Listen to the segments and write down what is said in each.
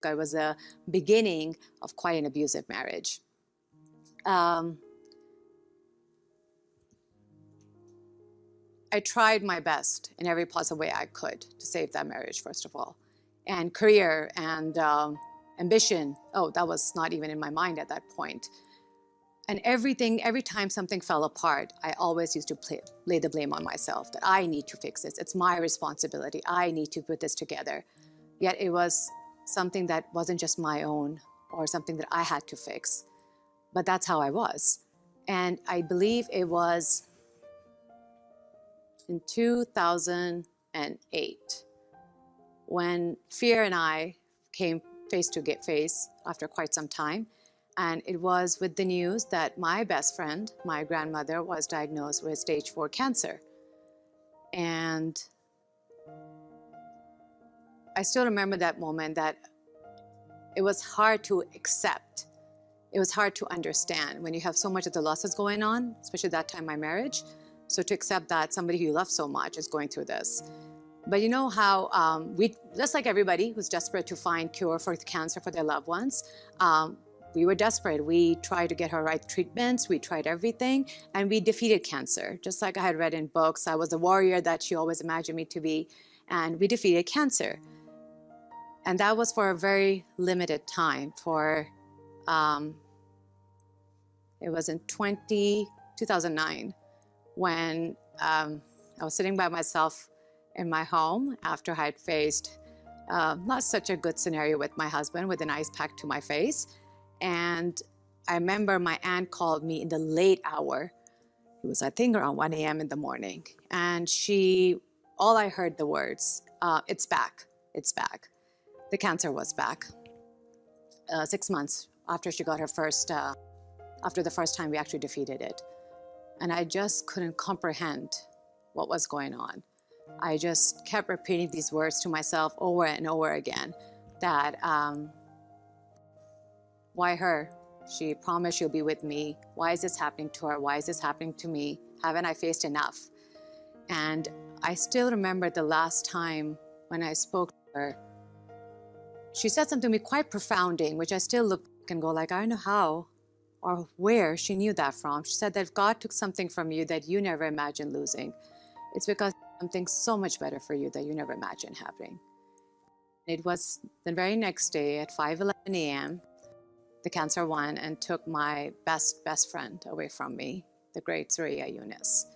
It was the beginning of quite an abusive marriage. I tried my best in every possible way I could to save that marriage, first of all. And career and ambition, oh, that was not even in my mind at that point. And everything, every time something fell apart, I always used to lay the blame on myself, that I need to fix this. It's my responsibility. I need to put this together. Yet it was something that wasn't just my own or something that I had to fix. But that's how I was. And I believe it was in 2008 when fear and I came face to face after quite some time. And it was with the news that my best friend, my grandmother, was diagnosed with stage 4 cancer. And I still remember that moment, that it was hard to accept. It was hard to understand when you have so much of the losses going on, especially that time my marriage. So to accept that somebody who you love so much is going through this. But you know how we, just like everybody who's desperate to find cure for cancer for their loved ones, we were desperate. We tried to get her right treatments. We tried everything, and we defeated cancer. Just like I had read in books, I was the warrior that she always imagined me to be, and we defeated cancer. And that was for a very limited time. For it was in 2009 when I was sitting by myself in my home after I had faced not such a good scenario with my husband, with an ice pack to my face. And I remember my aunt called me in the late hour. It was, I think, around 1 a.m. in the morning. And all I heard the words, it's back, it's back. The cancer was back. 6 months after she got her first, after the first time we actually defeated it. And I just couldn't comprehend what was going on. I just kept repeating these words to myself over and over again, that why her? She promised she'll be with me. Why is this happening to her? Why is this happening to me? Haven't I faced enough? And I still remember the last time when I spoke to her, she said something to me quite profounding, which I still look back and go like, I don't know how or where she knew that from. She said that if God took something from you that you never imagined losing, it's because something so much better for you that you never imagined happening. It was the very next day at 5:11 a.m., the cancer won and took my best friend away from me, the great Surya Yunus.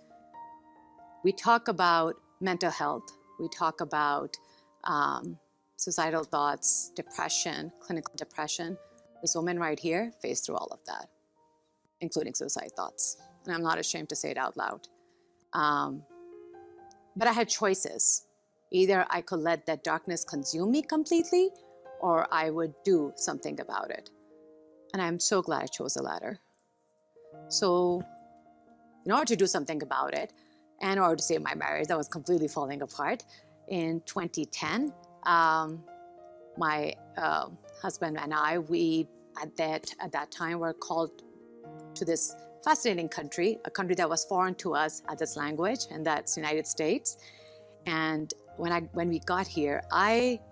We talk about mental health. We talk about suicidal thoughts, depression, clinical depression. This woman right here faced through all of that, including suicide thoughts. And I'm not ashamed to say it out loud. But I had choices. Either I could let that darkness consume me completely, or I would do something about it. And I'm so glad I chose the latter. So in order to do something about it, and in order to save my marriage that was completely falling apart, in 2010, my husband and I, we at that time were called to this fascinating country, a country that was foreign to us at this language, and that's the United States. And when we got here,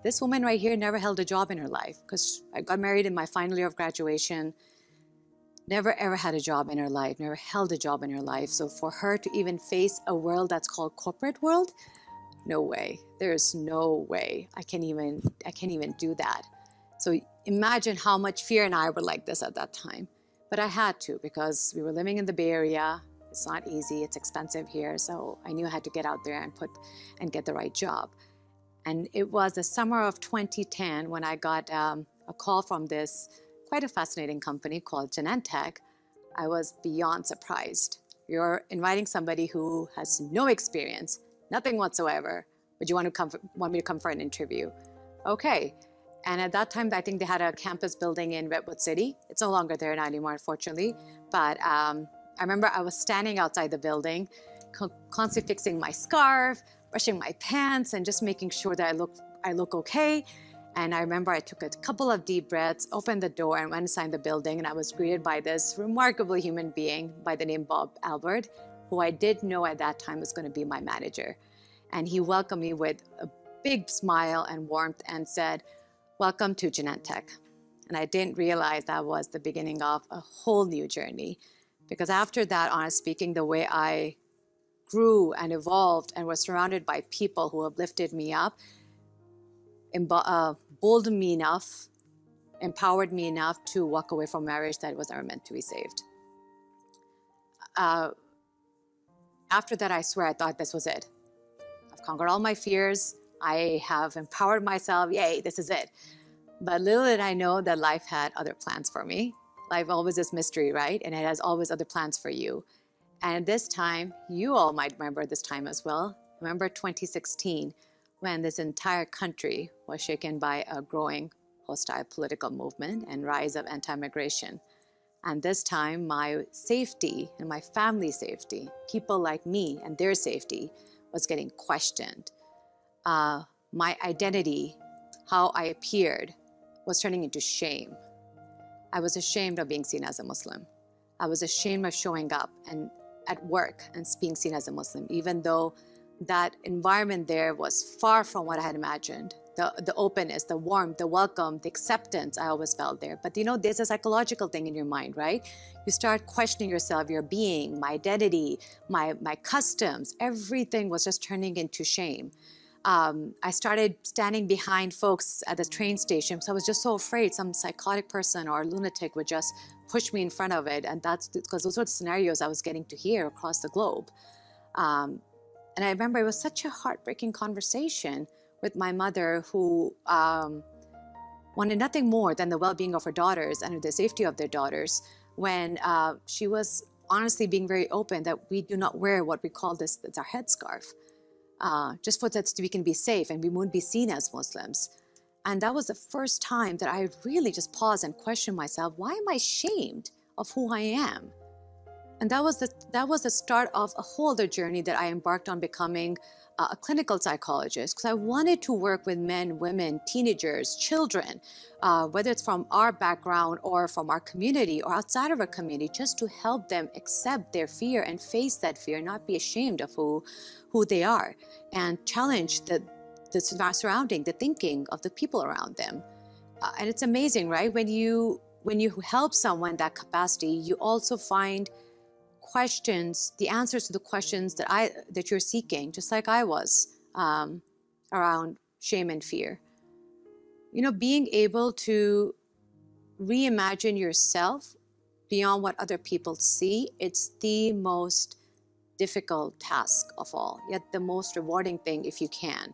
this woman right here never held a job in her life, because I got married in my final year of graduation, never ever had a job in her life, never held a job in her life. So for her to even face a world that's called corporate world, no way. There's no way I can even do that. So imagine how much fear and I were like this at that time. But I had to, because we were living in the Bay Area. It's not easy, it's expensive here. So I knew I had to get out there and get the right job. And it was the summer of 2010 when I got a call from this quite a fascinating company called Genentech. I was beyond surprised. You're inviting somebody who has no experience, nothing whatsoever, but you want me to come for an interview. Okay. And at that time, I think they had a campus building in Redwood City. It's no longer there now anymore, unfortunately. But I remember I was standing outside the building, constantly fixing my scarf, brushing my pants, and just making sure that I look okay. And I remember I took a couple of deep breaths, opened the door, and went inside the building. And I was greeted by this remarkable human being by the name Bob Albert, who I did know at that time was going to be my manager. And he welcomed me with a big smile and warmth and said, Welcome to Genentech. And I didn't realize that was the beginning of a whole new journey. Because after that, honestly speaking, the way I grew and evolved and was surrounded by people who uplifted me up, boldened me enough, empowered me enough to walk away from marriage that was never meant to be saved. After that, I swear I thought this was it. I've conquered all my fears. I have empowered myself. Yay, this is it. But little did I know that life had other plans for me. Life always is mystery, right? And it has always other plans for you. And this time, you all might remember this time as well. Remember 2016, when this entire country was shaken by a growing hostile political movement and rise of anti-migration. And this time, my safety and my family's safety, people like me and their safety, was getting questioned. My identity, how I appeared, was turning into shame. I was ashamed of being seen as a Muslim. I was ashamed of showing up and at work and being seen as a Muslim, even though that environment there was far from what I had imagined. The openness, the warmth, the welcome, the acceptance I always felt there. But you know, there's a psychological thing in your mind, right? You start questioning yourself, your being, my identity, my customs, everything was just turning into shame. I started standing behind folks at the train station because I was just so afraid some psychotic person or lunatic would just push me in front of it. And that's because those were the scenarios I was getting to hear across the globe. And I remember it was such a heartbreaking conversation with my mother, who wanted nothing more than the well-being of her daughters and the safety of their daughters, when she was honestly being very open that we do not wear what we call this, it's our headscarf, just for that we can be safe and we won't be seen as Muslims. And that was the first time that I really just paused and questioned myself, why am I ashamed of who I am? And that was the start of a whole other journey that I embarked on, becoming a clinical psychologist, because I wanted to work with men, women, teenagers, children, whether it's from our background or from our community or outside of our community, just to help them accept their fear and face that fear, not be ashamed of who they are, and challenge the surrounding, the thinking of the people around them. And it's amazing, right? When you help someone in that capacity, you also find questions, the answers to the questions that you're seeking, just like I was, around shame and fear. You know, being able to reimagine yourself beyond what other people see, it's the most difficult task of all, yet the most rewarding thing if you can.